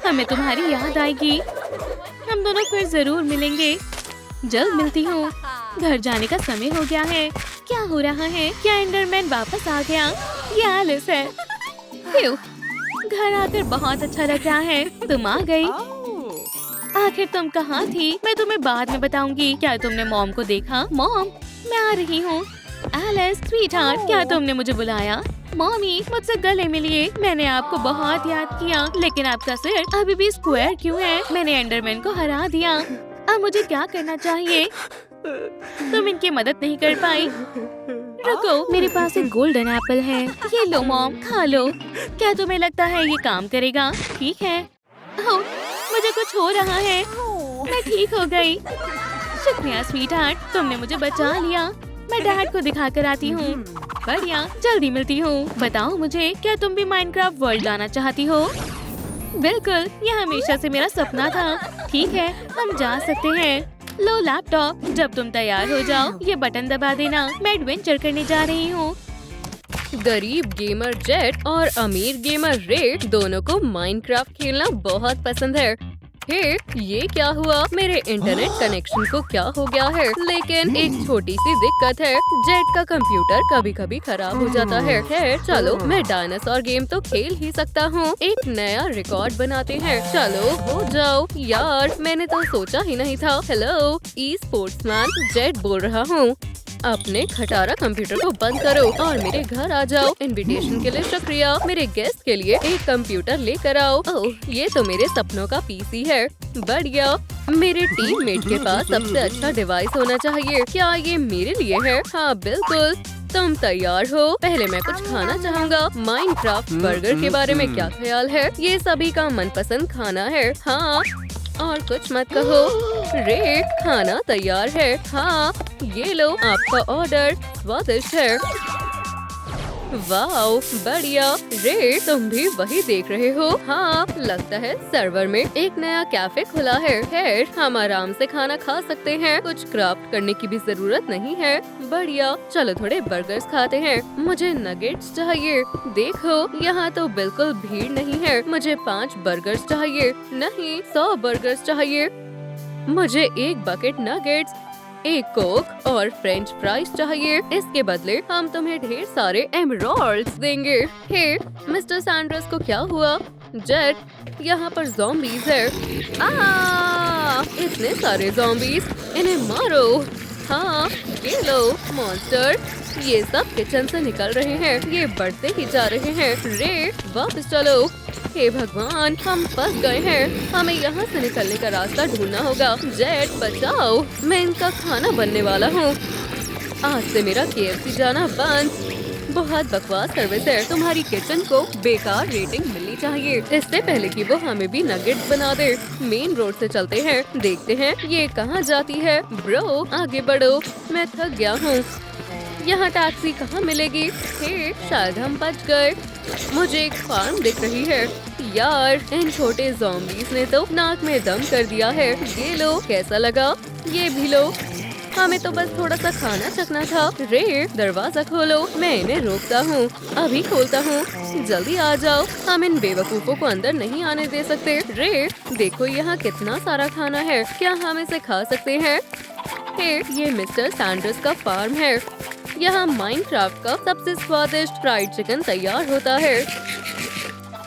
हमें तुम्हारी याद आएगी। हम दोनों फिर जरूर मिलेंगे। जल्द मिलती हूँ। घर जाने का समय हो गया है। क्या हो रहा है? क्या एंडरमैन वापस आ गया? ये एलिस है। घर आकर बहुत अच्छा लग रहा है। तुम आ गई। आखिर तुम कहाँ थी? मैं तुम्हें बाद में बताऊंगी। क्या तुमने मॉम को देखा? मॉम, मैं आ रही हूँ। एलिस, स्वीटहार्ट, क्या तुमने मुझे बुलाया? मॉमी, मुझसे गले मिलिए। मैंने आपको बहुत याद किया, लेकिन आपका सिर अभी भी स्क्वायर क्यों है? मैंने एंडरमैन को हरा दिया। अब मुझे क्या करना चाहिए? तुम इनकी मदद नहीं कर पाई। रुको, मेरे पास एक गोल्डन एप्पल है। ये लो मॉम, खा लो। क्या तुम्हें लगता है ये काम करेगा? ठीक है। ओह, मुझे कुछ हो रहा है। मैं ठीक हो गई। शुक्रिया स्वीटहार्ट, तुमने मुझे बचा लिया। मैं डैड को दिखा कर आती हूँ। बढ़िया, जल्दी मिलती हूँ। बताओ मुझे, क्या तुम भी माइनक्राफ्ट वर्ल्ड जाना चाहती हो? बिल्कुल, यह हमेशा से मेरा सपना था। ठीक है, हम जा सकते हैं। लो लैपटॉप, जब तुम तैयार हो जाओ ये बटन दबा देना। मैं एडवेंचर करने जा रही हूँ। गरीब गेमर जेट और अमीर गेमर रेड दोनों को माइनक्राफ्ट खेलना बहुत पसंद है। हे, ये क्या हुआ? मेरे इंटरनेट कनेक्शन को क्या हो गया है? लेकिन एक छोटी सी दिक्कत है, जेट का कंप्यूटर कभी कभी खराब हो जाता है। खैर चलो, मैं डायनासोर गेम तो खेल ही सकता हूँ। एक नया रिकॉर्ड बनाते हैं। चलो हो जाओ। यार मैंने तो सोचा ही नहीं था। हेलो ई स्पोर्ट्समैन, जेट बोल रहा हूँ। अपने खटारा कंप्यूटर को बंद करो और मेरे घर आ जाओ। इनविटेशन के लिए शुक्रिया। मेरे गेस्ट के लिए एक कंप्यूटर लेकर आओ। ओह, ये तो मेरे सपनों का पीसी है। बढ़िया। मेरे टीममेट के पास सबसे अच्छा डिवाइस होना चाहिए। क्या ये मेरे लिए है? हाँ बिल्कुल। तुम तैयार हो? पहले मैं कुछ खाना चाहूँगा। माइनक्राफ्ट बर्गर के बारे में क्या ख्याल है? ये सभी का मनपसंद खाना है। हाँ, और कुछ मत कहो। रे, खाना तैयार है। हाँ, ये लो आपका ऑर्डर। स्वादिष्ट है। वाओ, बढ़िया। रे, तुम भी वही देख रहे हो? हाँ, लगता है सर्वर में एक नया कैफे खुला है। खैर, हम आराम से खाना खा सकते हैं। कुछ क्राफ्ट करने की भी जरूरत नहीं है। बढ़िया, चलो थोड़े बर्गर्स खाते हैं। मुझे नगेट्स चाहिए। देखो, यहाँ तो बिल्कुल भीड़ नहीं है। मुझे 5 बर्गर्स चाहिए। नहीं, 100 बर्गर्स चाहिए। मुझे एक बकेट नगेट्स, एक कोक और फ्रेंच फ्राइज चाहिए। इसके बदले हम तुम्हें ढेर सारे एमराल्ड्स देंगे। हे, मिस्टर सैंडर्स को क्या हुआ? जेट, यहाँ पर ज़ॉम्बीज़ है। इतने सारे ज़ॉम्बीज़, इन्हें मारो। हाँ, ये लो मॉन्स्टर। ये सब किचन से निकल रहे हैं। ये बढ़ते ही जा रहे हैं। रे, वापस चलो। हे भगवान, हम फंस गए हैं। हमें यहाँ से निकलने का रास्ता ढूंढना होगा। जेट बचाओ, मैं इनका खाना बनने वाला हूँ। आज से मेरा KFC जाना बंद। बहुत बकवास सर्विस है। तुम्हारी किचन को बेकार रेटिंग मिलनी चाहिए। इससे पहले कि वो हमें भी नगेट्स बना दे। मेन रोड से चलते हैं, देखते हैं ये कहाँ जाती है। ब्रो, आगे बढ़ो, मैं थक गया हूँ। यहाँ टैक्सी कहाँ मिलेगी? हे, शायद हम बच गए। मुझे एक फार्म दिख रही है। यार, इन छोटे ज़ॉम्बीज़ ने तो नाक में दम कर दिया है। ये लो, कैसा लगा? ये भी लो। हमें तो बस थोड़ा सा खाना चखना था। रे, दरवाजा खोलो। मैं इन्हें रोकता हूँ। अभी खोलता हूँ। जल्दी आ जाओ। हम इन बेवकूफों को अंदर नहीं आने दे सकते। रे, देखो यहाँ कितना सारा खाना है। क्या हम इसे खा सकते हैं? हे, ये मिस्टर सैंडर्स का फार्म है। यहाँ माइनक्राफ्ट का सबसे स्वादिष्ट फ्राइड चिकन तैयार होता है।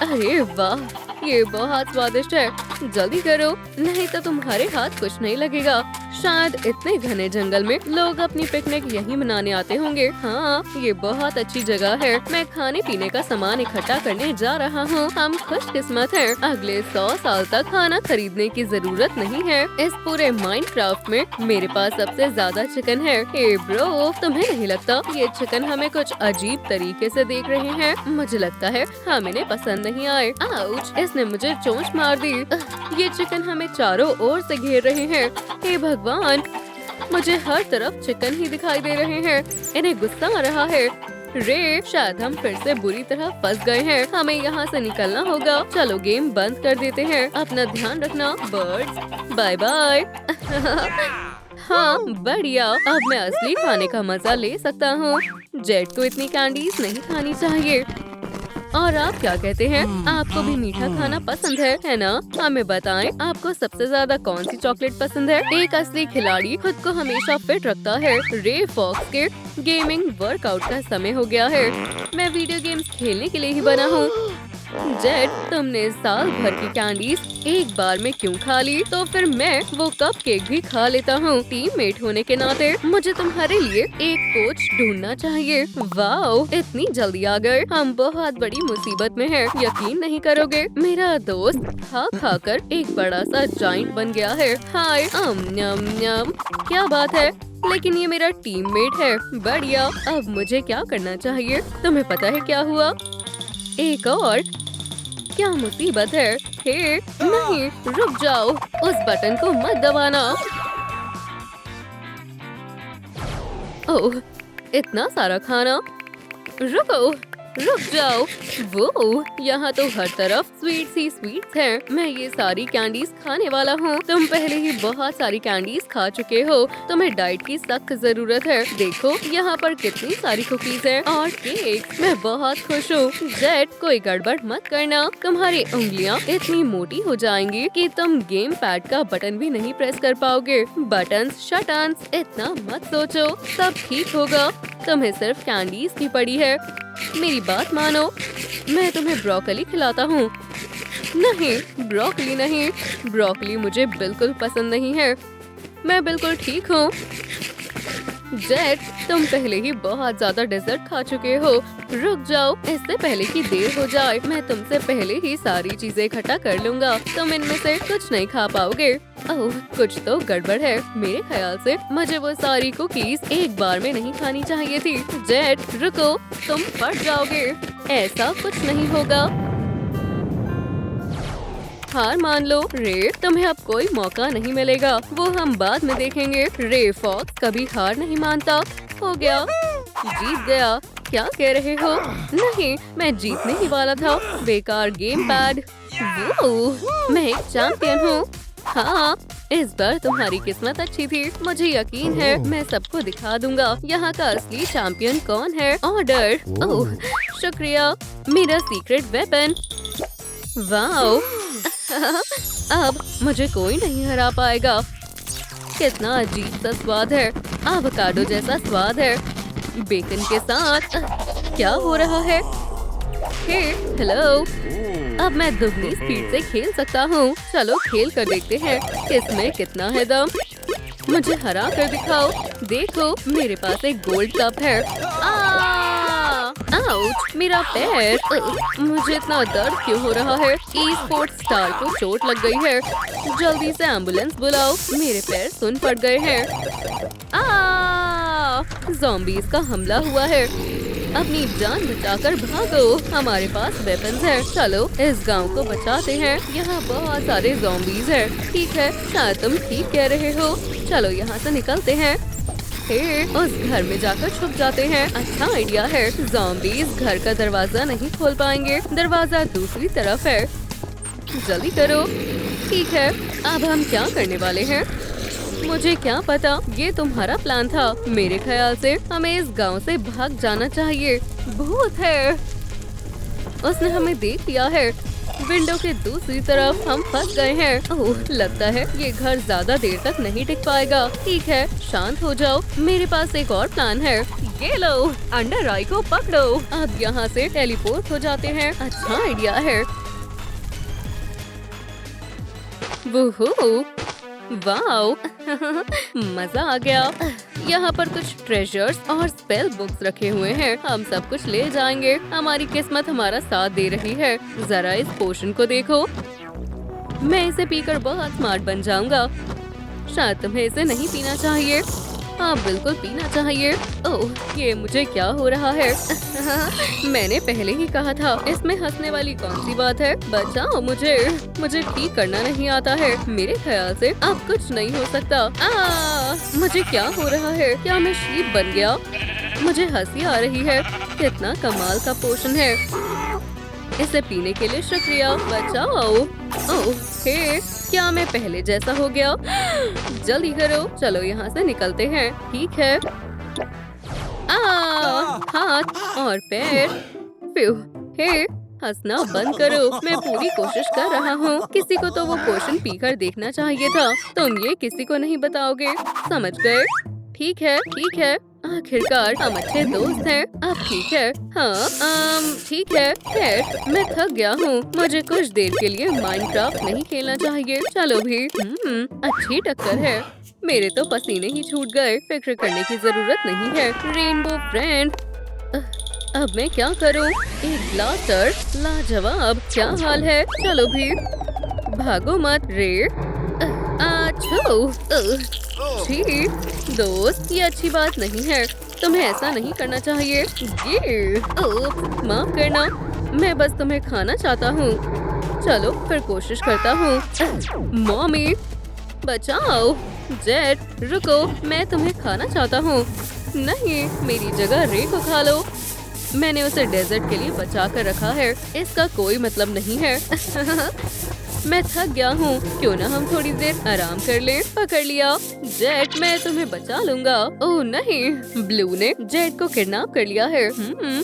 अरे वाह, ये बहुत स्वादिष्ट है। जल्दी करो, नहीं तो तुम्हारे हाथ कुछ नहीं लगेगा। शायद इतने घने जंगल में लोग अपनी पिकनिक यहीं मनाने आते होंगे। हाँ, ये बहुत अच्छी जगह है। मैं खाने पीने का सामान इकट्ठा करने जा रहा हूँ। हम खुशकिस्मत हैं। अगले 100 साल तक खाना खरीदने की जरूरत नहीं है। इस पूरे माइनक्राफ्ट में मेरे पास सबसे ज्यादा चिकन है। हे ब्रो, तुम्हें नहीं लगता ये चिकन हमें कुछ अजीब तरीके से देख रहे हैं? मुझे लगता है हम इन्हें पसंद नहीं आए। आउच, इसने मुझे चोंच मार दी। ये चिकन हमें चारों ओर से घेर रहे हैं। हे भगवान, मुझे हर तरफ चिकन ही दिखाई दे रहे हैं। इन्हें गुस्सा आ रहा है। रे, शायद हम फिर से बुरी तरह फंस गए हैं। हमें यहाँ से निकलना होगा। चलो गेम बंद कर देते हैं। अपना ध्यान रखना बर्ड्स। Bye bye. हाँ, बढ़िया। अब मैं असली खाने का मजा ले सकता हूँ। जेट को इतनी कैंडीज नहीं खानी चाहिए। और आप क्या कहते हैं? आपको भी मीठा खाना पसंद है ना? हमें बताएं, आपको सबसे ज्यादा कौन सी चॉकलेट पसंद है? एक असली खिलाड़ी खुद को हमेशा फिट रखता है। रे फॉक्स के गेमिंग वर्कआउट का समय हो गया है। मैं वीडियो गेम्स खेलने के लिए ही बना हूँ। जेट, तुमने साल भर की कैंडीज एक बार में क्यों खा ली? तो फिर मैं वो कपकेक भी खा लेता हूँ। टीममेट होने के नाते मुझे तुम्हारे लिए एक कोच ढूंढना चाहिए। वाओ, इतनी जल्दी आ गए। हम बहुत बड़ी मुसीबत में हैं। यकीन नहीं करोगे, मेरा दोस्त खा खाकर एक बड़ा सा जाइंट बन गया है। हाय, न्यम न्यम। क्या बात है? लेकिन ये मेरा टीममेट है। बढ़िया। अब मुझे क्या करना चाहिए? तुम्हें पता है क्या हुआ? एक और? क्या मुसीबत है? हे, नहीं, रुक जाओ। उस बटन को मत दबाना। ओह, इतना सारा खाना। रुको, रुक जाओ। वो यहाँ तो हर तरफ स्वीट्स ही स्वीट्स हैं। मैं ये सारी कैंडीज खाने वाला हूँ। तुम पहले ही बहुत सारी कैंडीज खा चुके हो। तुम्हें डाइट की सख्त जरूरत है। देखो यहाँ पर कितनी सारी कुकीज हैं और केक। मैं बहुत खुश हूँ। जेट, कोई गड़बड़ मत करना। तुम्हारी उंगलियाँ इतनी मोटी हो जाएंगी कि तुम गेम पैड का बटन भी नहीं प्रेस कर पाओगे। बटन्स शटन्स इतना मत सोचो, सब ठीक होगा। तुम्हें सिर्फ कैंडीज की पड़ी है। मेरी बात मानो, मैं तुम्हें ब्रोकली खिलाता हूँ। नहीं, ब्रोकली नहीं। ब्रोकली मुझे बिल्कुल पसंद नहीं है। मैं बिल्कुल ठीक हूँ। जेट, तुम पहले ही बहुत ज्यादा डेजर्ट खा चुके हो। रुक जाओ, इससे पहले कि देर हो जाए। मैं तुमसे पहले ही सारी चीजें इकट्ठा कर लूंगा। तुम इनमें से कुछ नहीं खा पाओगे। ओह, कुछ तो गड़बड़ है। मेरे ख्याल से मुझे वो सारी कुकीज एक बार में नहीं खानी चाहिए थी। जेट, रुको, तुम फट जाओगे। ऐसा कुछ नहीं होगा। हार मान लो रे, तुम्हें अब कोई मौका नहीं मिलेगा। वो हम बाद में देखेंगे। रे फॉक्स कभी हार नहीं मानता। हो गया, जीत गया। क्या कह रहे हो? नहीं, मैं जीतने ही वाला था। बेकार गेम पैड। वो, मैं एक चैंपियन हूँ। हाँ, इस बार तुम्हारी किस्मत अच्छी थी। मुझे यकीन है मैं सबको दिखा दूंगा यहाँ का असली चैंपियन कौन है। ऑर्डर। ओह, शुक्रिया। मेरा सीक्रेट वेपन। वाओ, अब मुझे कोई नहीं हरा पाएगा। कितना अजीब सा स्वाद है। एवोकाडो जैसा स्वाद है, बेकन के साथ। क्या हो रहा है? हे, हेलो। अब मैं दुगनी स्पीड से खेल सकता हूँ। चलो खेल कर देखते हैं किसमें कितना है दम। मुझे हरा कर दिखाओ। देखो, मेरे पास एक गोल्ड कप है। आउच, मेरा पैर। मुझे इतना दर्द क्यों हो रहा है? ई स्पोर्ट्स स्टार को चोट लग गई है। जल्दी से एम्बुलेंस बुलाओ। मेरे पैर सुन पड़ गए हैं। ज़ॉम्बीज़ का हमला हुआ है। अपनी जान बचाकर भागो। हमारे पास वेपन्स है। चलो इस गांव को बचाते हैं। यहाँ बहुत सारे ज़ॉम्बीज़ हैं। ठीक है, शायद तुम ठीक कह रहे हो। चलो यहाँ से निकलते हैं। हे, उस घर में जाकर छुप जाते हैं। अच्छा आइडिया है। ज़ॉम्बीज़ घर का दरवाजा नहीं खोल पाएंगे। दरवाजा दूसरी तरफ है। जल्दी करो। ठीक है, अब हम क्या करने वाले हैं? मुझे क्या पता, ये तुम्हारा प्लान था। मेरे ख्याल से हमें इस गांव से भाग जाना चाहिए। भूत है, उसने हमें देख लिया है। विंडो के दूसरी तरफ हम फंस गए हैं। ओह, लगता है ये घर ज्यादा देर तक नहीं टिक पाएगा। ठीक है, शांत हो जाओ। मेरे पास एक और प्लान है। ये लो, अंडर आई को पकड़ो। अब यहाँ से टेलीपोर्ट हो जाते हैं। अच्छा आइडिया है। वूहू, वाओ, मजा आ गया। यहाँ पर कुछ ट्रेजर्स और स्पेल बुक्स रखे हुए हैं। हम सब कुछ ले जाएंगे। हमारी किस्मत हमारा साथ दे रही है। जरा इस पोशन को देखो। मैं इसे पीकर बहुत स्मार्ट बन जाऊंगा। शायद तुम्हें इसे नहीं पीना चाहिए। हाँ, बिल्कुल पीना चाहिए। ओह, ये मुझे क्या हो रहा है? मैंने पहले ही कहा था, इसमें हंसने वाली कौन सी बात है? बचाओ मुझे ठीक करना नहीं आता है। मेरे ख्याल से अब कुछ नहीं हो सकता। मुझे क्या हो रहा है? क्या मैं शीप बन गया? मुझे हंसी आ रही है। कितना कमाल का पोषण है। इसे पीने के लिए शुक्रिया। बचाओ। ओह, हे, क्या मैं पहले जैसा हो गया? जल्दी करो। चलो यहाँ से निकलते हैं। ठीक है। हाथ और पैर। हे, हंसना बंद करो। मैं पूरी कोशिश कर रहा हूँ। किसी को तो वो पोषण पीकर देखना चाहिए था। तुम ये किसी को नहीं बताओगे, समझ गए? ठीक है, ठीक है। आखिरकार हम अच्छे दोस्त हैं। अब ठीक है। हाँ, ठीक है। खैर, मैं थक गया हूँ। मुझे कुछ देर के लिए माइनक्राफ्ट नहीं खेलना चाहिए। चलो भी। अच्छी टक्कर है। मेरे तो पसीने ही छूट गए। फिक्र करने की जरूरत नहीं है। Rainbow friend. अब मैं क्या करूँ? एक ब्लास्टर, लाजवाब। क्या हाल है? चलो भी, भागो मत रे। छी, दोस्त, ये अच्छी बात नहीं है। तुम्हें ऐसा नहीं करना चाहिए। ये, माफ करना, मैं बस तुम्हें खाना चाहता हूँ। चलो फिर कोशिश करता हूँ। मॉमी, बचाओ। जेट, रुको, मैं तुम्हें खाना चाहता हूँ। नहीं, मेरी जगह रे को खा लो। मैंने उसे डेजर्ट के लिए बचा कर रखा है, इसका कोई मतलब नहीं है। मैं थक गया हूँ, क्यों ना हम थोड़ी देर आराम कर लें। पकड़ लिया जेट, मैं तुम्हें बचा लूंगा। ओह नहीं, ब्लू ने जेट को किडनैप कर लिया है।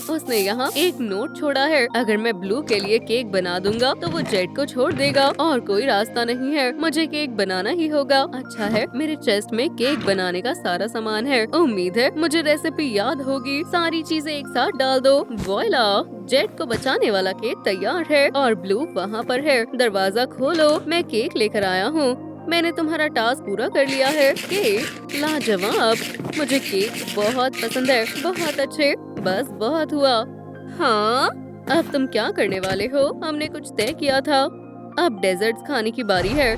उसने यहाँ एक नोट छोड़ा है। अगर मैं ब्लू के लिए केक बना दूंगा तो वो जेट को छोड़ देगा और कोई रास्ता नहीं है। मुझे केक बनाना ही होगा। अच्छा है, मेरे चेस्ट में केक बनाने का सारा सामान है। उम्मीद है मुझे रेसिपी याद होगी। सारी चीजें एक साथ डाल दो। वॉइला, जेट को बचाने वाला केक तैयार है और ब्लू वहाँ पर है। दरवाजा खोलो, मैं केक लेकर आया हूँ। मैंने तुम्हारा टास्क पूरा कर लिया है। केक लाजवाब, मुझे केक बहुत पसंद है। बहुत अच्छे, बस बहुत हुआ। हाँ, अब तुम क्या करने वाले हो? हमने कुछ तय किया था। अब डेजर्ट्स खाने की बारी है।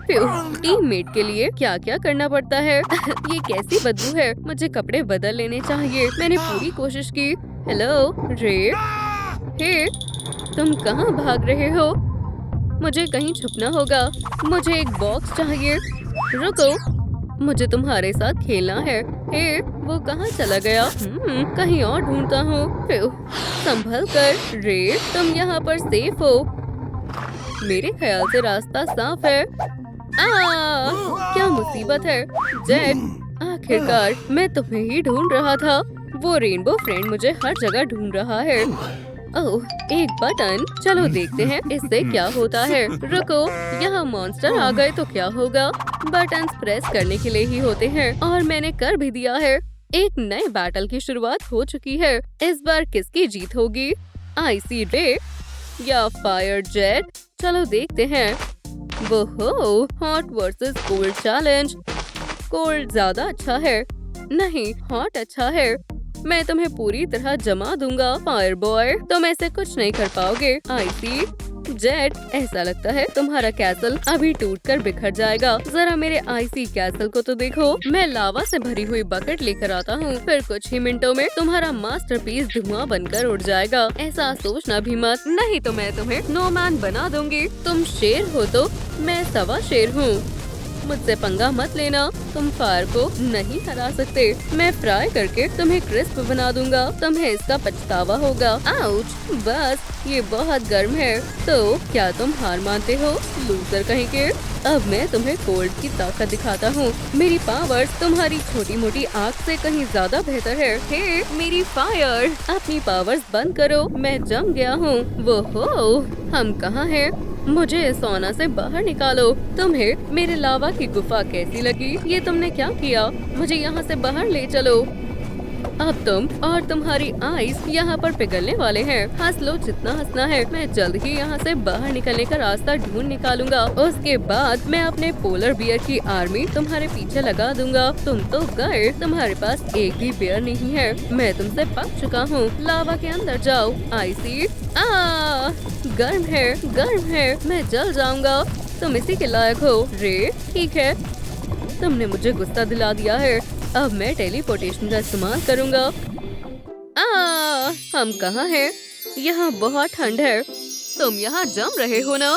टीममेट के लिए क्या क्या करना पड़ता है। ये कैसी बदबू है, मुझे कपड़े बदल लेने चाहिए। मैंने पूरी कोशिश की। हेलो रे, हे, तुम कहाँ भाग रहे हो? मुझे कहीं छुपना होगा। मुझे एक बॉक्स चाहिए। रुको, मुझे तुम्हारे साथ खेलना है। हे, वो कहाँ चला गया? कहीं और ढूंढता हूँ। संभल कर रे, तुम यहाँ पर सेफ हो। मेरे ख्याल से रास्ता साफ है। क्या मुसीबत है जेट, आखिरकार मैं तुम्हें ही ढूंढ रहा था। वो रेनबो फ्रेंड मुझे हर जगह ढूंढ रहा है। ओह, एक बटन, चलो देखते हैं इससे क्या होता है। रुको, यहाँ मॉन्स्टर आ गए तो क्या होगा? बटन प्रेस करने के लिए ही होते हैं और मैंने कर भी दिया है। एक नए बैटल की शुरुआत हो चुकी है। इस बार किसकी जीत होगी? आइसी रे या फायर जेट? चलो देखते हैं। वो hot versus cold challenge. Cold ज्यादा अच्छा है। नहीं, हॉट अच्छा है। मैं तुम्हें पूरी तरह जमा दूंगा। फायर बॉय, तुम ऐसे कुछ नहीं कर पाओगे। आईसी जेट, ऐसा लगता है तुम्हारा कैसल अभी टूटकर बिखर जाएगा। जरा मेरे आईसी कैसल को तो देखो। मैं लावा से भरी हुई बकेट लेकर आता हूँ, फिर कुछ ही मिनटों में तुम्हारा मास्टरपीस धुआं बनकर उड़ जाएगा। ऐसा सोचना भी मत, नहीं तो मैं तुम्हें स्नोमैन बना दूंगी। तुम शेर हो तो मैं सवा शेर हूँ। मुझसे पंगा मत लेना, तुम फायर को नहीं हरा सकते। मैं फ्राई करके तुम्हें क्रिस्प बना दूंगा। तुम्हें इसका पछतावा होगा। आउच, बस ये बहुत गर्म है। तो क्या तुम हार मानते हो, लूजर कहीं के? अब मैं तुम्हें कोल्ड की ताकत दिखाता हूँ। मेरी पावर्स तुम्हारी छोटी मोटी आग से कहीं ज्यादा बेहतर है। हे मेरी फायर, अपनी पावर्स बंद करो, मैं जम गया हूँ। वो हो, हम कहाँ हैं? मुझे इस सोना से बाहर निकालो। तुम्हें मेरे लावा की गुफा कैसी लगी? ये तुमने क्या किया? मुझे यहाँ से बाहर ले चलो। अब तुम और तुम्हारी आइस यहाँ पर पिघलने वाले हैं। हंस लो जितना हंसना है। मैं जल्द ही यहाँ से बाहर निकलने का रास्ता ढूंढ निकालूंगा। उसके बाद मैं अपने पोलर बियर की आर्मी तुम्हारे पीछे लगा दूंगा। तुम तो गए, तुम्हारे पास एक भी बियर नहीं है। मैं तुमसे पक चुका हूँ। लावा के अंदर जाओ। आइसी, गर्म है, गर्म है, मैं जल जाऊंगा। तुम इसी के लायक हो रे। ठीक है, तुमने मुझे गुस्सा दिला दिया है। अब मैं टेलीपोर्टेशन का इस्तेमाल करूंगा। हम कहाँ हैं? यहाँ बहुत ठंड है। तुम यहाँ जम रहे हो ना?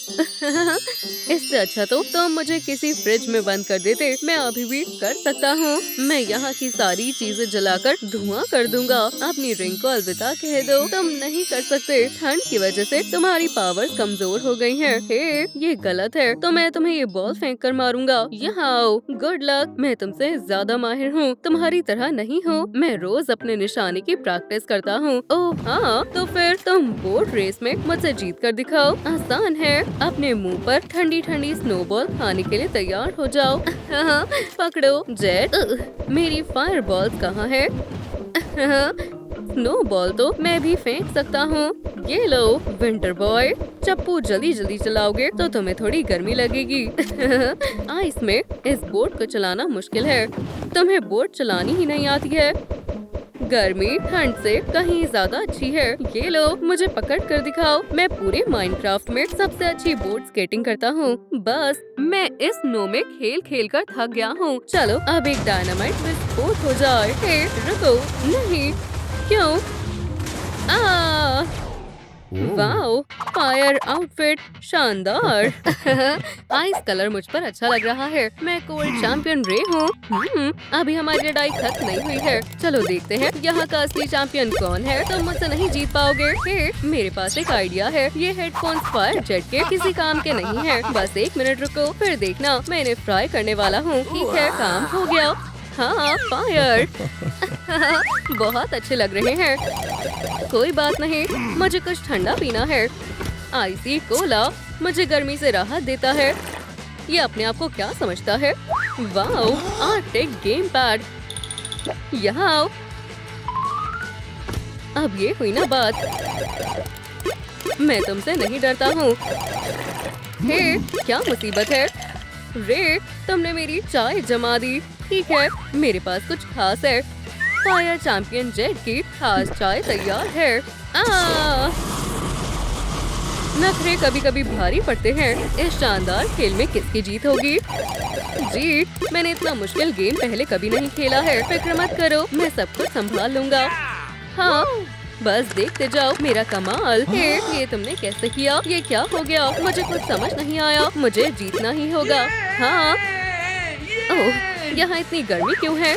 इससे अच्छा तो तुम मुझे किसी फ्रिज में बंद कर देते। मैं अभी भी कर सकता हूँ। मैं यहाँ की सारी चीजें जलाकर धुआं कर दूंगा। अपनी रिंग को अलविदा कह दो। तुम नहीं कर सकते। ठंड की वजह से तुम्हारी पावर्स कमजोर हो गई हैं। हे, ये गलत है। तो मैं तुम्हें ये बॉल फेंक कर मारूंगा। यहाँ आओ। Good luck. मैं तुमसे ज्यादा माहिर हूँ, तुम्हारी तरह नहीं हूँ। मैं रोज अपने निशाने की प्रैक्टिस करता हूँ। ओह हाँ, तो फिर तुम बोट रेस में मुझसे जीत कर दिखाओ। आसान है। अपने मुंह पर ठंडी ठंडी स्नोबॉल खाने के लिए तैयार हो जाओ। पकड़ो जेट। मेरी फायर बॉल कहाँ है? स्नोबॉल तो मैं भी फेंक सकता हूँ। ये लो विंटर बॉय। चप्पू जल्दी जल्दी चलाओगे तो तुम्हें थोड़ी गर्मी लगेगी। आइस में इस बोट को चलाना मुश्किल है। तुम्हें बोट चलानी ही नहीं आती है। गर्मी ठंड से कहीं ज्यादा अच्छी है। ये लो, मुझे पकड़ कर दिखाओ। मैं पूरे माइनक्राफ्ट में सबसे अच्छी बोट स्केटिंग करता हूँ। बस मैं इस स्नो में खेल खेल कर थक गया हूँ। चलो अब एक डायनामाइट विस्फोट हो जाए। हे, रुको, नहीं, क्यों? वाओ, फायर आउटफिट शानदार। आइस कलर मुझ पर अच्छा लग रहा है। मैं कोल्ड चैंपियन रे हूँ। अभी हमारी लड़ाई खत्म नहीं हुई है। चलो देखते हैं यहाँ का असली चैंपियन कौन है। तुम मुझसे नहीं जीत पाओगे। हे, मेरे पास एक आइडिया है। ये हेडफोन्स फायर जेट के किसी काम के नहीं है। बस 1 मिनट रुको, फिर देखना मैं इन्हें फ्राई करने वाला हूँ। ठीक है, काम हो गया। हाँ, फायर। बहुत अच्छे लग रहे हैं। कोई बात नहीं, मुझे कुछ ठंडा पीना है। आइसी कोला मुझे गर्मी से राहत देता है। ये अपने आप को क्या समझता है? Wow, Arctic game pad. यहाँ आओ। अब ये हुई ना बात। मैं तुमसे नहीं डरता हूँ। हे, क्या मुसीबत है? रे, तुमने मेरी चाय जमा दी। ठीक है, मेरे पास कुछ खास है। फायर चैंपियन जेट की खास चाय तैयार है। नखरे कभी कभी भारी पड़ते हैं। इस शानदार खेल में किसकी जीत होगी? जी, मैंने इतना मुश्किल गेम पहले कभी नहीं खेला है। फिक्र मत करो, मैं सब कुछ संभाल लूंगा। हाँ, बस देखते जाओ मेरा कमाल। हे, ये तुमने कैसे किया? ये क्या हो गया? मुझे कुछ समझ नहीं आया। मुझे जीतना ही होगा। हाँ। ओह, यहाँ इतनी गर्मी क्यों है?